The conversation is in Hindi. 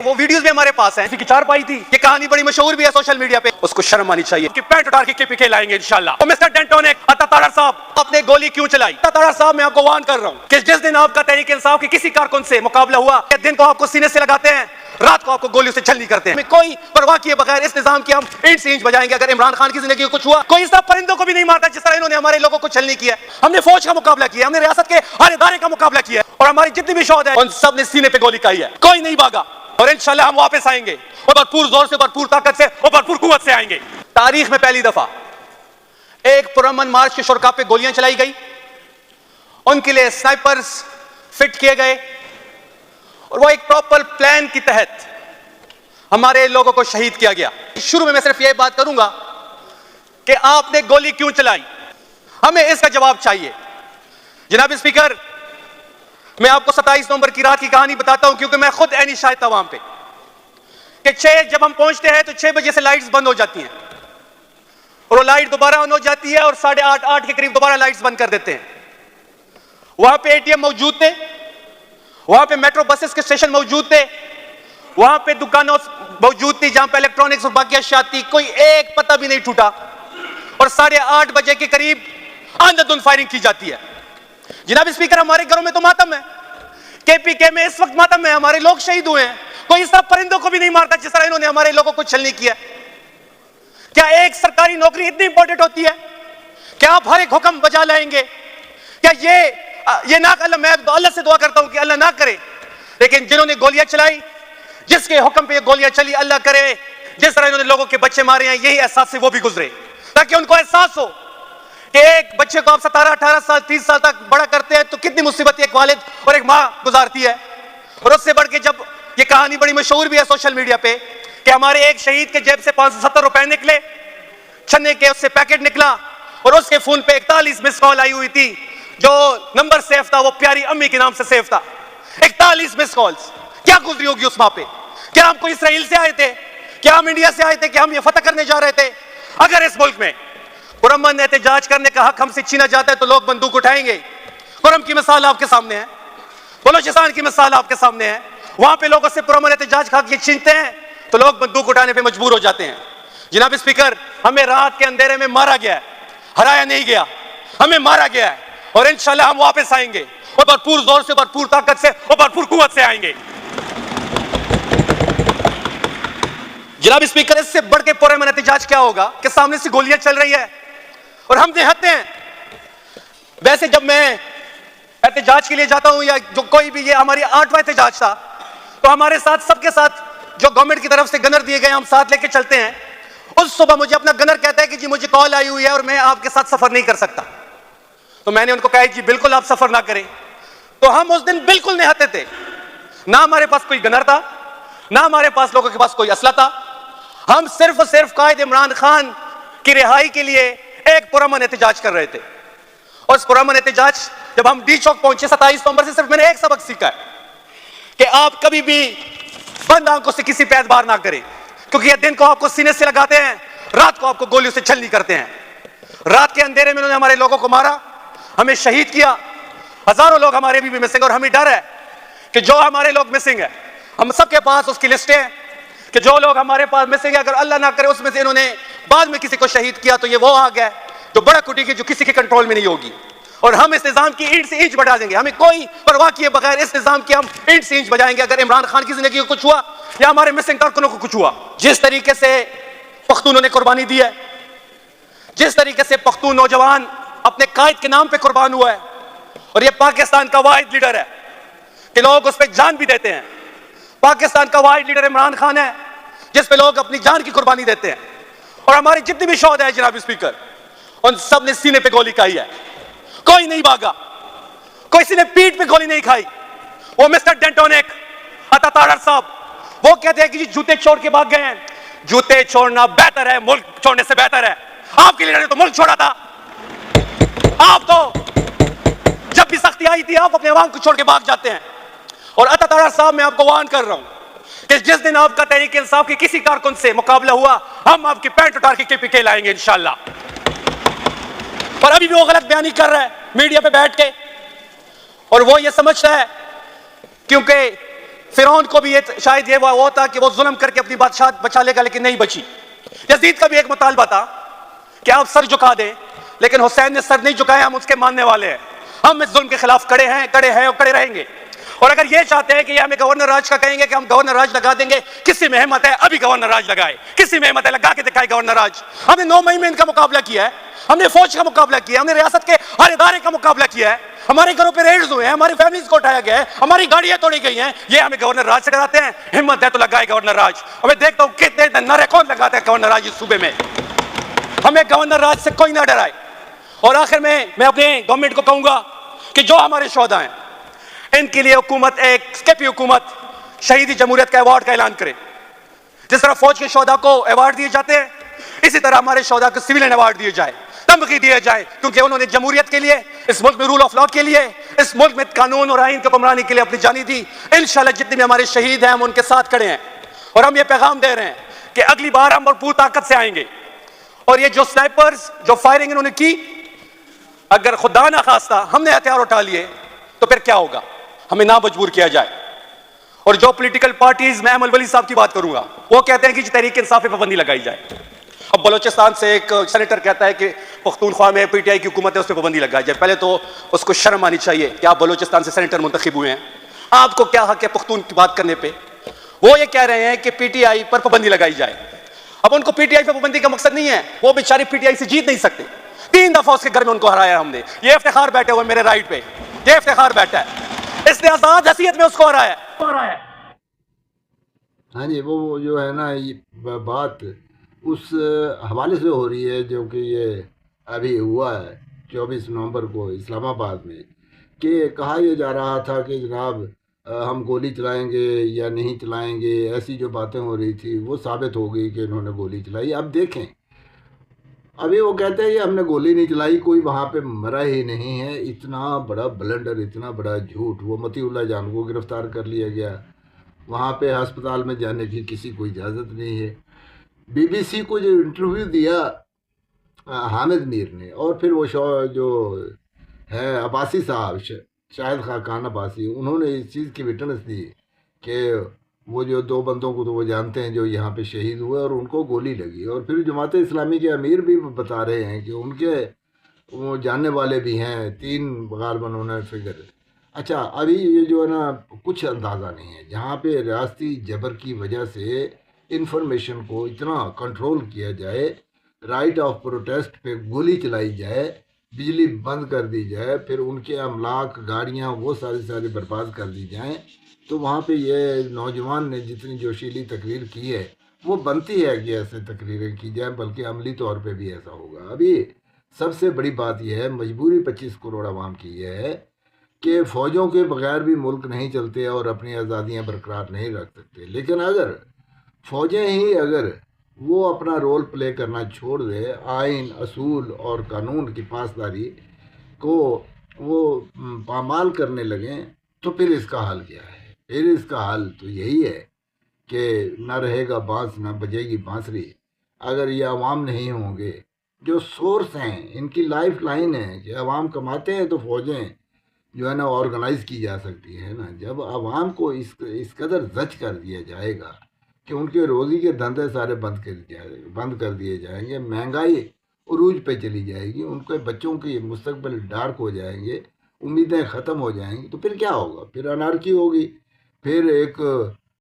वो वीडियोस भी हमारे पास हैं। की चारपाई थी, ये कहानी बड़ी मशहूर भी है सोशल मीडिया पे। उसको शर्म आनी चाहिए कि पैंट उतार के केपीके लाएंगे इंशाल्लाह। तो मिस्टर डेंटोनिक, अता तारा साहब, आपने गोली क्यों चलाई? अता तारा साहब, मैं आपको वार्न कर रहा हूँ कि जिस दिन आपका तहरीक इंसाफ के किसी कारकुन से मुकाबला हुआ, दिन को आपको सीने से लगाते हैं, रात को आपको गोलियों से छलनी करते हैं। कोई परवाह किए बगैर इस निजाम की हम इंच से इंच बजाएंगे। अगर इमरान खान की जिंदगी में कुछ हुआ, कोई इस तरह परिंदों को भी नहीं मारता जिस तरह इन्होंने हमारे लोगों को छलनी किया। हमने फौज का मुकाबला किया, हमने रियासत के हर इदारे का मुकाबला किया, और हमारी जितनी भी शौहदा है उन सब ने सीने पे गोली खाई है। कोई नहीं भागा, और इंशाल्लाह हम वापस आएंगे और भरपूर जोर से, भरपूर ताकत से और भरपूर कुव्वत से आएंगे। तारीख में पहली दफा एक पुरअमन मार्च के शुरका पे गोलियां चलाई गई, उनके लिए स्नाइपर्स फिट किए गए, और वो एक प्रॉपर प्लान के तहत हमारे लोगों को शहीद किया गया। शुरू में मैं सिर्फ ये बात करूंगा कि आपने गोली क्यों चलाई, हमें इसका जवाब चाहिए। जनाब स्पीकर, मैं आपको 27 नवंबर की रात की कहानी बताता हूं, क्योंकि मैं खुद ऐनी शायद था वहां पे कि 6 जब हम पहुंचते हैं तो 6 बजे से लाइट्स बंद हो जाती हैं, और वो लाइट दोबारा ऑन हो जाती है, और 8:30 के करीब दोबारा लाइट्स बंद कर देते हैं। वहां पे एटीएम मौजूद थे, वहां पे मेट्रो बसेस के स्टेशन मौजूद थे, वहां पे दुकानों मौजूद थी जहां पे इलेक्ट्रॉनिक्स और बाकी अशिया थी। कोई एक पता भी नहीं टूटा, और 8:30 बजे के करीब अंधाधुंध फायरिंग की जाती है। जनाब स्पीकर, हमारे घरों में तो मातम है, केपीके में इस वक्त मातम है, हमारे लोग शहीद हुए हैं। कोई इस तरह परिंदों को भी नहीं मारता जिस तरह इन्होंने हमारे लोगों को छलनी किया। क्या एक सरकारी नौकरी इतनी इंपॉर्टेंट होती है? क्या आप हर एक हुक्म बजा लाएंगे? क्या ये ना, अल्लाह, मैं अल्लाह से दुआ करता हूं कि अल्लाह ना करे, लेकिन जिन्होंने गोलियां चलाई, जिसके हुक्म पे ये गोलियां चली, अल्लाह करे जिस तरह इन्होंने लोगों के बच्चे मारे हैं, यही एहसास से वो भी गुजरे, ताकि उनको एहसास हो कि एक बच्चे को आप 17-18 साल 30 साल तक बड़ा करते हैं तो कितनी मुसीबत एक वालिद और एक मां गुजारती है। और उससे बढ़ के जब ये कहानी बड़ी मशहूर भी है सोशल मीडिया पे कि हमारे एक शहीद के जेब से 570 रुपए निकले, छन्ने के उससे पैकेट निकला, और उसके फोन पे 41 मिस कॉल आई हुई थी, जो नंबर सेव था वो प्यारी अम्मी के नाम से सेव था। 41 मिस कॉल्स, क्या गुजरी होगी उस मां पे? क्या हम कोई इसराइल से आए थे? क्या हम इंडिया से आए थे? क्या हम ये फतह करने जा रहे थे? अगर इस मुल्क में पुरअमन एहतजाज करने का हक हमसे छीना जाता है तो लोग बंदूक उठाएंगे। कुरम की मिसाल आपके सामने है, बलोचिस्तान की मिसाल आपके सामने है, वहां पे लोगों से पुरअमन एहतजाज का हक छीनते हैं तो लोग बंदूक उठाने पे मजबूर हो जाते हैं। जनाब स्पीकर, हमें रात के अंधेरे में मारा गया है, हराया नहीं गया, हमें मारा गया है, और इंशाल्लाह हम वापस आएंगे और भरपूर जोर से, भरपूर ताकत से और भरपूर कुव्वत से आएंगे। जनाब स्पीकर, इससे बढ़ के पुरअमन एहतजाज क्या होगा कि सामने से गोलियां चल रही है और हम निहत्ते हैं। वैसे जब मैं एहतजाज के लिए जाता हूं, या जो कोई भी, ये हमारी 8वां एहतजाज था, तो हमारे साथ, सबके साथ जो गवर्नमेंट की तरफ से गनर दिए गए हम साथ लेके चलते हैं। उस सुबह मुझे अपना गनर कहता है कि जी मुझे कॉल आई हुई है और मैं आपके साथ सफर नहीं कर सकता। तो मैंने उनको कहा जी बिल्कुल आप सफर ना करें। तो हम उस दिन बिल्कुल निहत्ते थे, ना हमारे पास कोई गनर था, ना हमारे पास लोगों के पास कोई असला था। हम सिर्फ और सिर्फ कायद इमरान खान की रिहाई के लिए एक पुरअमन एहतजाज कर रहे थे। और इस पुरअमन एहतजाज जब हम डी चौक पहुंचे 27 नवंबर से, सिर्फ मैंने एक सबक सीखा है कि आप कभी भी बंद आंखों से किसी पे एतबार ना करें, क्योंकि ये दिन को आपको सीने से लगाते हैं, रात को आपको गोलियों से छलनी करते हैं। रात के अंधेरे में उन्होंने हमारे लोगों को मारा, हमें शहीद किया, हजारों लोग हमारे भी मिसिंग, और हमें डर है कि जो हमारे लोग मिसिंग है, हम सबके पास उसकी लिस्टें हैं कि जो लोग हमारे पास मिसिंग है, अगर अल्लाह ना करे उसमें से इन्होंने बाद में किसी को शहीद किया, तो ये वो आग है जो बड़ा कुटी की, जो किसी के कंट्रोल में नहीं होगी, और हम इस निजाम की ईंट से इंच बढ़ा देंगे। हमें कोई परवाह किए बगैर इस निजाम की हम ईंट से इंच बजाएंगे। अगर इमरान खान की जिंदगी को कुछ हुआ या हमारे मिसिंग कारकुनों को कुछ हुआ, जिस तरीके से पख्तूनों ने कुर्बानी दी है, जिस तरीके से पख्तून नौजवान अपने कायद के नाम पे कुर्बान हुआ है, और ये पाकिस्तान का वाहिद लीडर है कि लोग उस पर जान भी देते हैं। पाकिस्तान का वाहिद लीडर इमरान खान है जिस पे लोग अपनी जान की कुर्बानी देते हैं, और हमारी जितनी भी शौहदा है जनाब स्पीकर, उन सब ने सीने पे गोली खाई है। कोई नहीं भागा, किसी ने पीठ पे गोली नहीं खाई। वो मिस्टर डेंटोनिक, अता तारा साहब, वो कहते हैं कि जी जूते छोड़ के भाग गए हैं। जूते छोड़ना बेहतर है मुल्क छोड़ने से बेहतर है। आपके लीडर ने तो मुल्क छोड़ा था। आप तो जब भी सख्ती आई थी आप अपने अवाम को छोड़ के भाग जाते हैं। और अता तारा साहब, मैं आपको वार्न कर रहा हूं कि जिस दिन आपका तहरीक इंसाफ के किसी कारकुन से मुकाबला हुआ, हम आपकी पैंट उतार के केपीके लाएंगे इंशाल्लाह। पर अभी भी वो गलत बयानी कर रहा है मीडिया पे बैठ के, और वो ये समझता है क्योंकि फिरौन को भी शायद ये वो था कि वो जुल्म करके अपनी बादशाह बचा लेगा, लेकिन नहीं बची। यजीद का भी एक मुतालबा था कि आप सर झुका दें, लेकिन हुसैन ने सर नहीं झुकाया। हम उसके मानने वाले हैं, हम इस जुल्म के खिलाफ खड़े हैं और खड़े रहेंगे। और अगर ये चाहते हैं कि ये हमें गवर्नर राज का कहेंगे कि हम गवर्नर राज लगा देंगे, किसी में हिम्मत है अभी गवर्नर राज लगाए, किसी में हिम्मत है लगा के दिखाए गवर्नर राज। हमने 9 मई में इनका मुकाबला किया है, हमने फौज का मुकाबला किया, हमने रियासत के हर इदारे का मुकाबला किया है, हमारे घरों पे रेड्स हुए हैं, हमारी फैमिलीज को उठाया गया है, हमारी गाड़ियां तोड़ी गई हैं। ये हमें गवर्नर राज से डराते हैं? हिम्मत है तो लगाए गवर्नर राज। हमें देखता हूं कितने नरे कौन लगाते हैं गवर्नर राज इस सूबे में। हमें गवर्नर राज से कोई ना डराए। और आखिर में मैं अपने गवर्नमेंट को कहूंगा कि जो हमारे शोधा हैं, इनके लिए हुकूमत एक स्केपी हुकूमत शहीदी जमहूरियत का अवार्ड का ऐलान करे। जिस तरह फौज के शोधा को अवार्ड दिए जाते हैं, इसी तरह हमारे शोधा को सिविलियन अवार्ड दिए जाए, तमगी दिए जाए, क्योंकि उन्होंने जमहूरियत के लिए, इस मुल्क में रूल ऑफ लॉ के लिए, इस मुल्क में कानून और आइन की हुक्मरानी के लिए अपनी जानी दी। इंशाल्लाह जितने भी हमारे शहीद हैं हम उनके साथ खड़े हैं। और हम ये पैगाम दे रहे हैं कि अगली बार हम भरपूर ताकत से आएंगे। और ये जो स्नाइपर्स जो फायरिंग इन्होंने की, अगर खुदा ना खास्ता हमने हथियार उठा लिए तो फिर क्या होगा? हमें ना मजबूर किया जाए। और जो पॉलिटिकल पार्टीज, मैं अमल वली साहब की बात करूंगा, वो कहते हैं कि तहरीक इंसाफ पे पाबंदी लगाई जाए। अब बलोचिस्तान से एक सेनेटर कहता है कि पख्तूनख्वा में पीटीआई की हुकूमत है, उस पर पाबंदी लगाई जाए। पहले तो उसको शर्म आनी चाहिए कि आप बलोचिस्तान से सेनेटर मुंतखब हुए हैं, आपको क्या हक है पख्तून की बात करने पे? वो ये कह रहे हैं कि पीटीआई पर पाबंदी लगाई जाए। अब उनको पीटीआई पर पाबंदी का मकसद नहीं है, वो बेचारे पीटीआई से जीत नहीं सकते। 3 दफा उसके घर में उनको हराया हमने। ये इफ्तिखार बैठे हुए मेरे राइट पे, ये इफ्तिखार बैठा है, इसने आजाद हैसियत में उसको हराया। हाँ जी, वो जो है ना, ये बात उस हवाले से हो रही है जो कि ये अभी हुआ है 24 नवंबर को इस्लामाबाद में, कि कहा यह जा रहा था कि जनाब हम गोली चलाएंगे या नहीं चलाएंगे। ऐसी जो बातें हो रही थी वो साबित हो गई कि इन्होंने गोली चलाई। अब देखें, अभी वो कहते हैं कि हमने गोली नहीं चलाई, कोई वहाँ पे मरा ही नहीं है। इतना बड़ा ब्लंडर, इतना बड़ा झूठ। वो मतीउल्लाह जान को गिरफ्तार कर लिया गया, वहाँ पे अस्पताल में जाने की किसी को इजाज़त नहीं है। बीबीसी को जो इंटरव्यू दिया हामिद मीर ने, और फिर वो जो है अब्बासी साहब, शाहिद खान अब्बासी, उन्होंने इस चीज़ की विटनेस दी कि वो जो 2 बंदों को तो वो जानते हैं जो यहाँ पे शहीद हुए और उनको गोली लगी। और फिर जमात इस्लामी के अमीर भी बता रहे हैं कि उनके वो जानने वाले भी हैं, 3 गालबन उन्होंने फिगर। अच्छा, अभी ये जो है ना, कुछ अंदाज़ा नहीं है। जहाँ पे रियासती जबर की वजह से इंफॉर्मेशन को इतना कंट्रोल किया जाए, राइट ऑफ प्रोटेस्ट पे गोली चलाई जाए, बिजली बंद कर दी जाए, फिर उनके अमलाक, गाड़ियाँ, वो सारी बर्बाद कर दी जाएं, तो वहाँ पे ये नौजवान ने जितनी जोशीली तकरीर की है, वो बनती है कि ऐसे तकरीरें की जाए, बल्कि अमली तौर पे भी ऐसा होगा। अभी सबसे बड़ी बात यह है, मजबूरी 25 करोड़ आवाम की यह है कि फ़ौजों के बगैर भी मुल्क नहीं चलते और अपनी आज़ादियाँ बरकरार नहीं रख सकते। लेकिन अगर फ़ौजें ही अगर वो अपना रोल प्ले करना छोड़ दे, आइन, असूल और कानून की पासदारी को वो पामाल करने लगें, तो फिर इसका हल क्या है? फिर इसका हल तो यही है कि न रहेगा बांस न बजेगी बांसुरी। अगर ये अवाम नहीं होंगे, जो सोर्स हैं, इनकी लाइफ लाइन है कि अवाम कमाते हैं तो फ़ौजें जो है ना ऑर्गेनाइज़ की जा सकती है ना। जब अवाम को इस कदर जज कर दिया जाएगा कि उनके रोज़ी के धंधे सारे बंद कर दिए जाएंगे, महंगाई उरूज पे चली जाएगी, उनके बच्चों की मुस्तकबिल डार्क हो जाएंगे, उम्मीदें ख़त्म हो जाएंगी, तो फिर क्या होगा? फिर अनारकी होगी, फिर एक